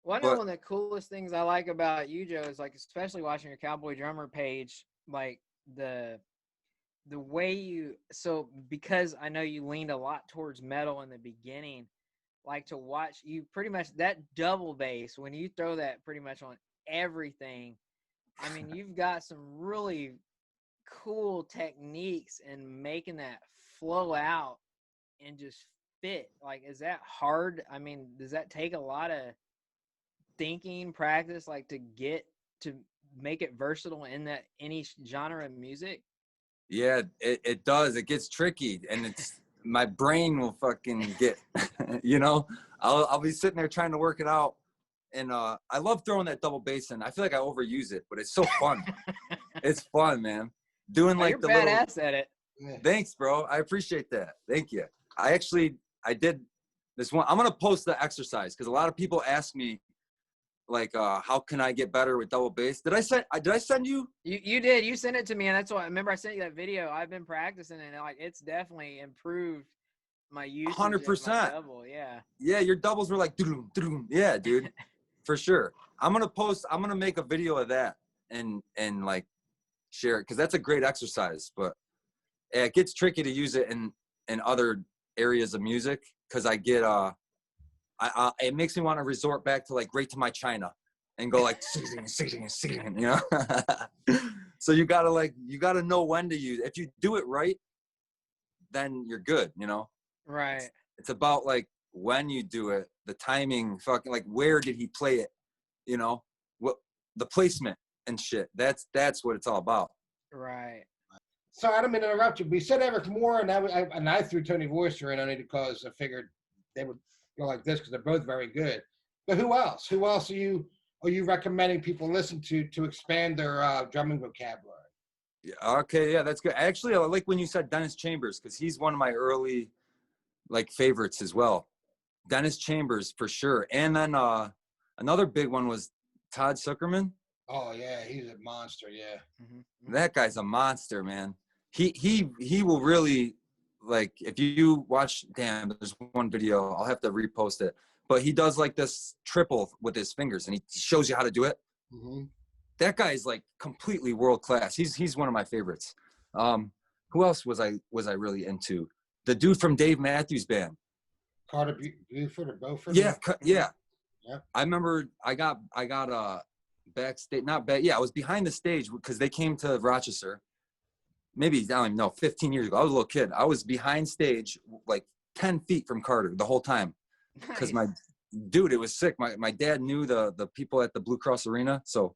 Well, I know But one of the coolest things I like about you, Joe, is like especially watching your Cowboy Drummer page, like the the way you so because I know you leaned a lot towards metal in the beginning, like to watch you pretty much that double bass when you throw that pretty much on everything. I mean, you've got some really cool techniques in making that flow out and just fit. Like, is that hard? I mean, does that take a lot of thinking, practice, like to get to make it versatile in that any genre of music? yeah, it does. It gets tricky, and it's my brain will fucking get, you know. I'll be sitting there trying to work it out, and I love throwing that double bass in. I feel like I overuse it, but it's so fun. It's fun, man. Doing Oh, you're like the little. badass at it. Thanks, bro. I appreciate that. Thank you. I did this one. I'm gonna post the exercise because a lot of people ask me like, how can I get better with double bass? Did I send you? You did. You sent it to me, and that's why I remember I sent you that video. I've been practicing, and like it's definitely improved my usage of my 100%. double. Yeah. Yeah, your doubles were like, doo-doo, doo-doo. Yeah, dude, for sure. I'm gonna make a video of that and like share it because that's a great exercise. But yeah, it gets tricky to use it in other areas of music because I get it makes me want to resort back to like right to my China and go like singing, you know. So you gotta know when to use. If you do it right, then you're good, you know. Right. It's about like when you do it, the timing, fucking like where did he play it, you know, what the placement and shit. That's what it's all about. Right. Sorry, I don't mean to interrupt you. We said Eric Moore, and I threw Tony Voister in only because I figured they would go like this because they're both very good. But who else? Who else are you recommending people listen to expand their drumming vocabulary? Yeah, okay, yeah, that's good. Actually, I like when you said Dennis Chambers because he's one of my early like favorites as well. Dennis Chambers for sure. And then another big one was Todd Zuckerman. Oh yeah, he's a monster. Yeah. Mm-hmm. That guy's a monster, man. He will really like if you watch. Damn, there's one video. I'll have to repost it. But he does like this triple with his fingers, and he shows you how to do it. Mm-hmm. That guy is like completely world class. He's one of my favorites. Who else was I really into? The dude from Dave Matthews Band. Carter Buford or Beaufort? Yeah, yeah. Yeah. I remember I got backstage, not back. Yeah, I was behind the stage because they came to Rochester. Maybe I don't even know, 15 years ago. I was a little kid. I was behind stage, like 10 feet from Carter the whole time because Nice. dude, it was sick. My dad knew the people at the Blue Cross Arena, so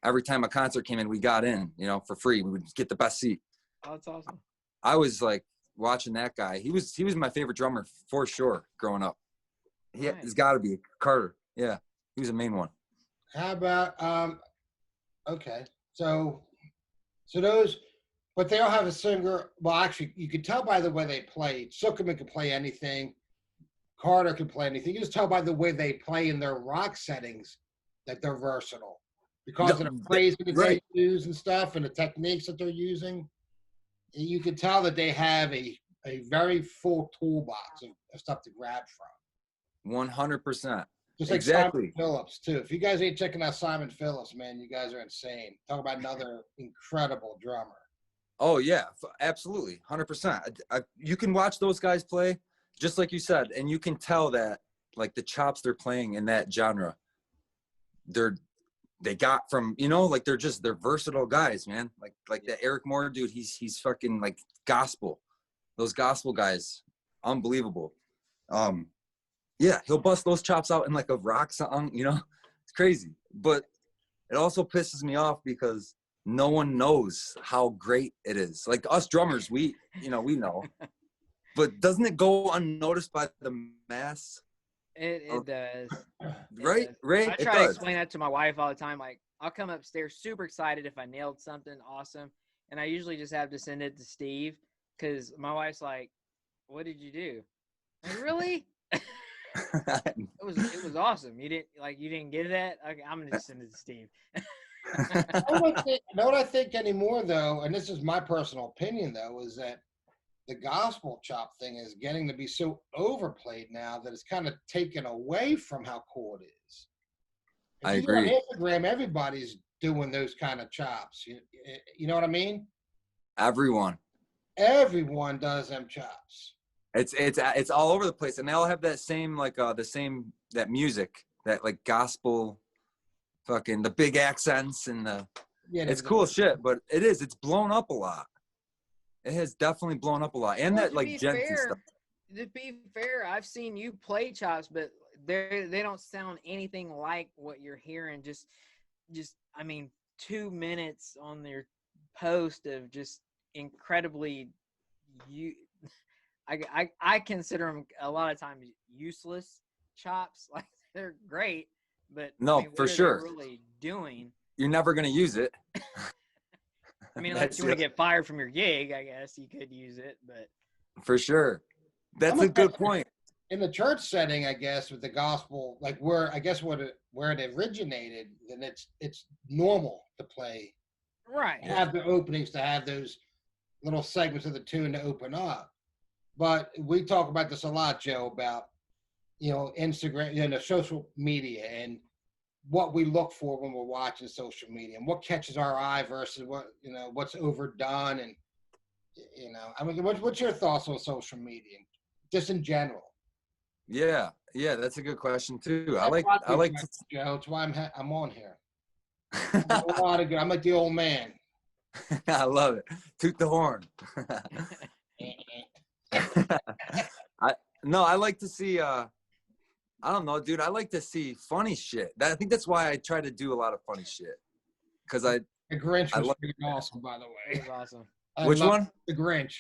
every time a concert came in, we got in, you know, for free. We would get the best seat. Oh, that's awesome. I was like watching that guy. He was my favorite drummer for sure growing up. Nice. He's got to be Carter. Yeah, he was the main one. How about okay. So those but they all have a singer. Well, actually, you could tell by the way they play. Zuckerman could play anything. Carter could play anything. You just tell by the way they play in their rock settings that they're versatile because of the phrasing that right. they use and stuff and the techniques that they're using. You can tell that they have a very full toolbox of stuff to grab from. 100%. Just like Exactly. Simon Phillips, too. If you guys ain't checking out Simon Phillips, man, you guys are insane. Talk about another incredible drummer. Oh yeah, absolutely, 100%. You can watch those guys play, just like you said, and you can tell that like the chops they're playing in that genre, they got from, you know, like they're versatile guys, man. Like that Eric Moore dude, he's fucking like gospel. Those gospel guys, unbelievable. Yeah, he'll bust those chops out in like a rock song, you know, it's crazy. But it also pisses me off because no one knows how great it is. Like us drummers, we know. But doesn't it go unnoticed by the mass? It does. Right? It does. Right? I It try to does. explain that to my wife all the time. Like, I'll come upstairs super excited if I nailed something awesome, and I usually just have to send it to Steve because my wife's like, "What did you do?" I'm like, really? It was awesome. You didn't get that? Okay, I'm gonna just send it to Steve. Know what I think anymore, though, and this is my personal opinion, though, is that the gospel chop thing is getting to be so overplayed now that it's kind of taken away from how cool it is. If I you go on agree. Instagram, everybody's doing those kind of chops. You know what I mean? Everyone. Everyone does them chops. It's all over the place, and they all have that same like that music, that like gospel, fucking the big accents and the. Yeah, It's cool shit, but it's blown up a lot. It has definitely blown up a lot, and Well, that like gents and stuff. to be fair, I've seen you play chops, but they don't sound anything like what you're hearing. Just I mean, 2 minutes on their post of just incredibly you. I consider them a lot of times useless chops. Like they're great, but I No, mean, for what are they sure. really doing? You're never gonna use it. I mean, unless you want to get fired from your gig, I guess you could use it, but for sure. That's a good point. In the church setting, I guess, with the gospel, like where I guess where it originated, then it's normal to play, right. have the openings, to have those little segments of the tune to open up. But we talk about this a lot, Joe, about Instagram, social media, and what we look for when we're watching social media, and what catches our eye versus what's overdone, and I mean, what's your thoughts on social media, just in general? Yeah, that's a good question too. I like to. Joe. That's why I'm on here. A lot of good. I'm like the old man. I love it. Toot the horn. I like to see. I don't know, dude. I like to see funny shit. I think that's why I try to do a lot of funny shit. Because The Grinch was pretty awesome, by the It way. was awesome. Which one? The Grinch.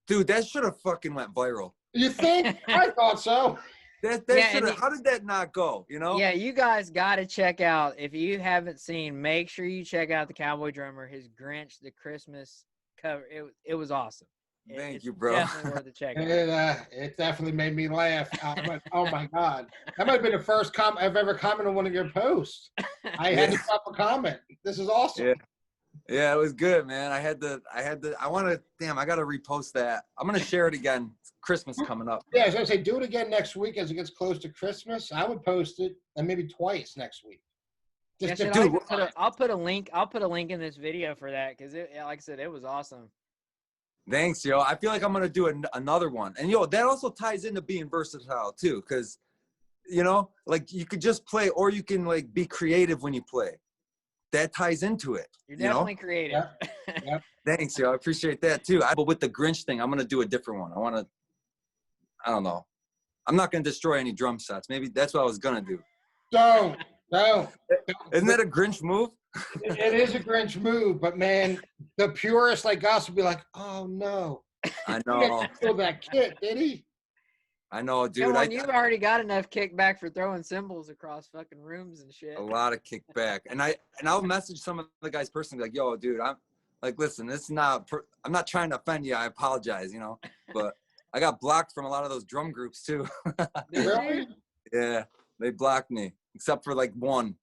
Dude, that should have fucking went viral. You think? I thought so. That Yeah, should have. How did that not go? Yeah, you guys got to check out. If you haven't seen, make sure you check out the Cowboy Drummer, his Grinch, the Christmas cover. It was awesome. Thank you, bro. Definitely worth a check out. It definitely made me laugh. I'm like, oh my god, that might have been the first comment I've ever commented on one of your posts. I had to drop a comment. This is awesome. Yeah, it was good, man. I got to repost that. I'm going to share it again. It's Christmas coming up. Yeah, I was going to say, do it again next week as it gets close to Christmas. I would post it, and maybe twice next week. I'll put a link. I'll put a link in this video for that because, like I said, it was awesome. Thanks, yo. I feel like I'm going to do another one. And, that also ties into being versatile, too, because, like, you could just play or you can, like, be creative when you play. That ties into it. You're definitely creative. Yep. Thanks, yo. I appreciate that too. But with the Grinch thing, I'm gonna do a different one. I don't know. I'm not gonna destroy any drum sets. Maybe that's what I was gonna do. Don't. Isn't that a Grinch move? It is a Grinch move, but man, the purists like us will be like, oh no. I know. He didn't steal that kit, did he? I know, dude. Come on, you've already got enough kickback for throwing cymbals across fucking rooms and shit. A lot of kickback, and I'll message some of the guys personally, like, yo, dude, I'm like, listen, I'm not trying to offend you. I apologize, but I got blocked from a lot of those drum groups too. Really? Yeah, they blocked me, except for like one.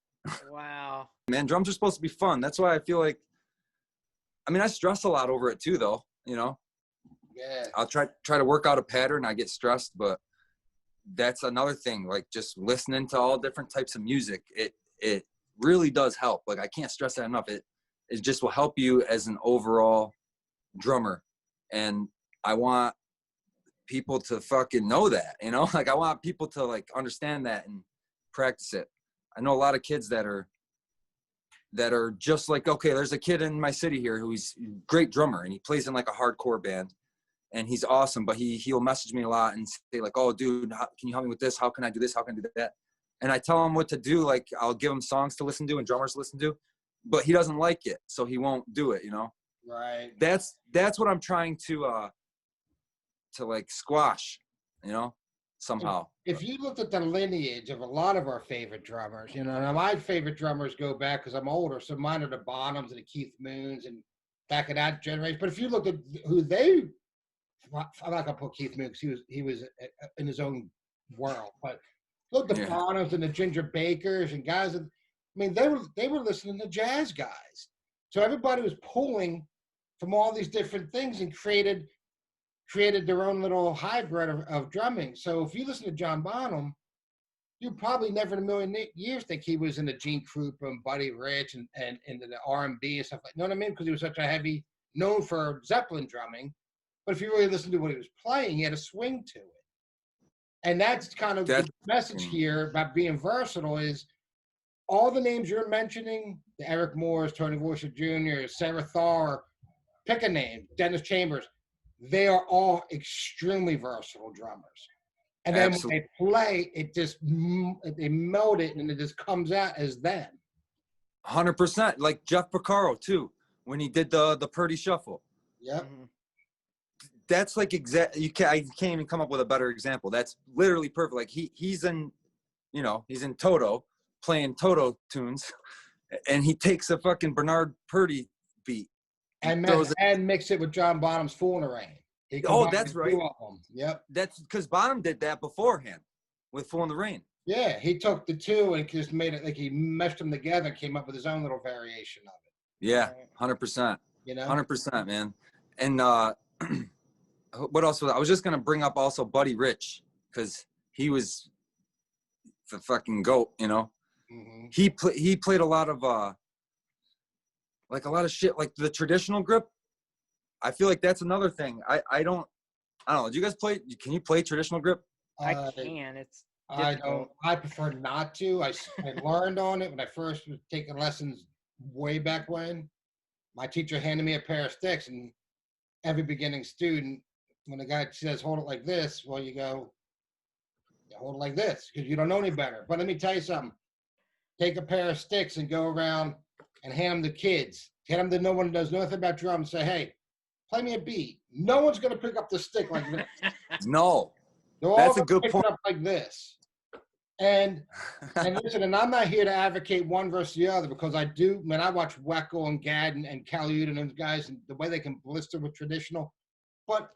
Wow. Man, drums are supposed to be fun. That's why I feel like, I stress a lot over it too, though. Yeah. I'll try to work out a pattern. I get stressed, but that's another thing. Like just listening to all different types of music, it really does help. Like I can't stress that enough. It just will help you as an overall drummer, and I want people to fucking know that. Like I want people to like understand that and practice it. I know a lot of kids that are just like, okay, there's a kid in my city here who's a great drummer and he plays in like a hardcore band. And he's awesome, but he'll message me a lot and say like, oh, dude, can you help me with this? How can I do this? How can I do that? And I tell him what to do. Like I'll give him songs to listen to and drummers to listen to, but he doesn't like it, so he won't do it. Right. That's what I'm trying to like squash. Somehow. If you looked at the lineage of a lot of our favorite drummers, now my favorite drummers go back because I'm older, so mine are the Bonhams and the Keith Moons and back in that generation. But if you look at who I'm not gonna put Keith Moon because he was in his own world. But look, the Bonhams and the Ginger Bakers and guys. They were listening to jazz guys. So everybody was pulling from all these different things and created their own little hybrid of drumming. So if you listen to John Bonham, you probably never in a million years think he was in the Gene Krupa and Buddy Rich and into the R&B and stuff like. You know what I mean? Because he was such a heavy, known for Zeppelin drumming. But if you really listen to what he was playing, he had a swing to it. And that's kind of the message here about being versatile is all the names you're mentioning, the Eric Moores, Tony Worcester Jr., Sarah Thaw, pick a name, Dennis Chambers, they are all extremely versatile drummers. And then when they play, they meld it and it just comes out as them. 100%. Like Jeff Porcaro too, when he did the Purdy Shuffle. Yep. That's like I can't even come up with a better example. That's literally perfect. Like he's in Toto playing Toto tunes, and he takes a fucking Bernard Purdy beat and mix it with John Bonham's "Fool in the Rain." That's right. Yep. That's because Bonham did that beforehand with "Fool in the Rain." Yeah, he took the two and just made it like he meshed them together and came up with his own little variation of it. Yeah, 100%. 100%, man. And what else was I was just gonna bring up also Buddy Rich because he was the fucking GOAT, you know. He played a lot of like a lot of shit like the traditional grip. I feel like that's another thing. I don't know. Do you guys play? Can you play traditional grip? I can. It's difficult. I don't. I prefer not to. I learned on it when I first was taking lessons way back when. My teacher handed me a pair of sticks, and every beginning student, when the guy says hold it like this, well, you go, hold it like this because you don't know any better. But let me tell you something. Take a pair of sticks and go around and hand them to kids. Hand them to no one who knows nothing about drums. Say, hey, play me a beat. No one's going to pick up the stick like this. No. They're That's all a good pick point. it up like this. And listen, and I'm not here to advocate one versus the other because I do, man, I watch Weckel and Gadd and Caliud and those guys and the way they can blister with traditional. But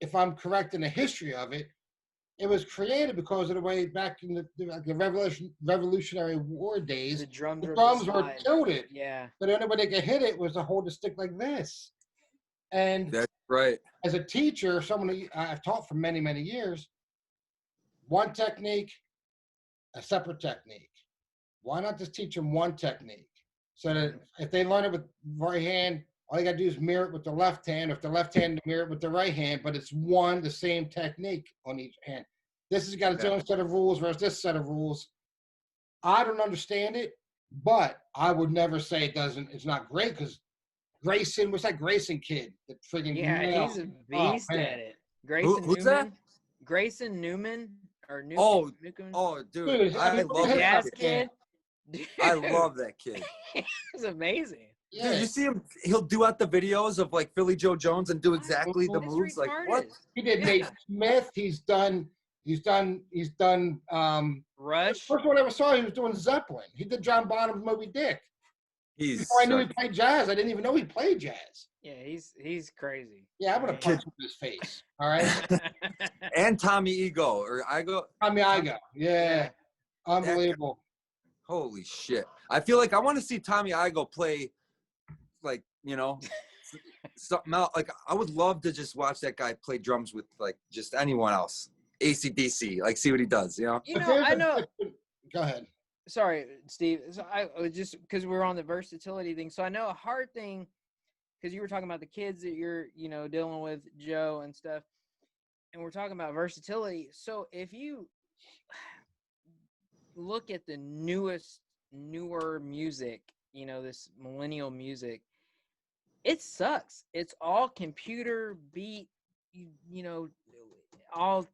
if I'm correct in the history of it, it was created because of the way back in the Revolutionary War days, the drums were tilted. Yeah. But the only way they could hit it was to hold the stick like this. And that's right. As a teacher, someone who I've taught for many, many years, one technique, a separate technique. Why not just teach them one technique? So that if they learn it with right hand, all you got to do is mirror it with the left hand. If the left hand, mirror it with the right hand, but it's the same technique on each hand. This has got its own set of rules versus this set of rules. I don't understand it, but I would never say it's not great because Grayson, what's that Grayson kid? That friggin' he's a beast at it. Grayson who's Newman. That? Grayson Newman or Newman? Dude, I love that kid. I love that kid. He's amazing. Yeah. Dude, you see him? He'll do out the videos of like Philly Joe Jones and do exactly the moves. Like what? He did Nate Smith. He's done. Rush. First one I ever saw, he was doing Zeppelin. He did John Bonham's Moby Dick. Before I knew he played jazz, I didn't even know he played jazz. Yeah, he's crazy. Yeah, I'm gonna punch him in his face. All right. And Tommy Ego or Igo. Tommy Igo. Yeah. Unbelievable. Holy shit! I feel like I want to see Tommy Igo play, like something else. Like I would love to just watch that guy play drums with like just anyone else. AC/DC, like see what he does. I know. Go ahead. Sorry, Steve. So I just because we're on the versatility thing. So I know a hard thing because you were talking about the kids that you're dealing with, Joe and stuff, and we're talking about versatility. So if you look at the newer music, this millennial music, it sucks. It's all computer beat, all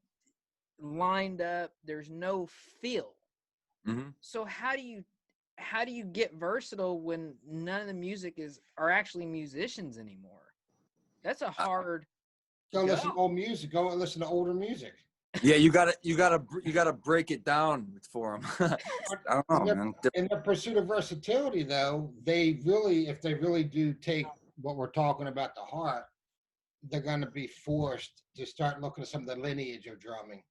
lined up. There's no feel. Mm-hmm. So how do you get versatile when none of the music are actually musicians anymore? That's a hard. Go listen to old music. Go and listen to older music. Yeah, you gotta break it down for them. I don't know, man. In the pursuit of versatility, though, if they really do take what we're talking about to heart, they're going to be forced to start looking at some of the lineage of drumming.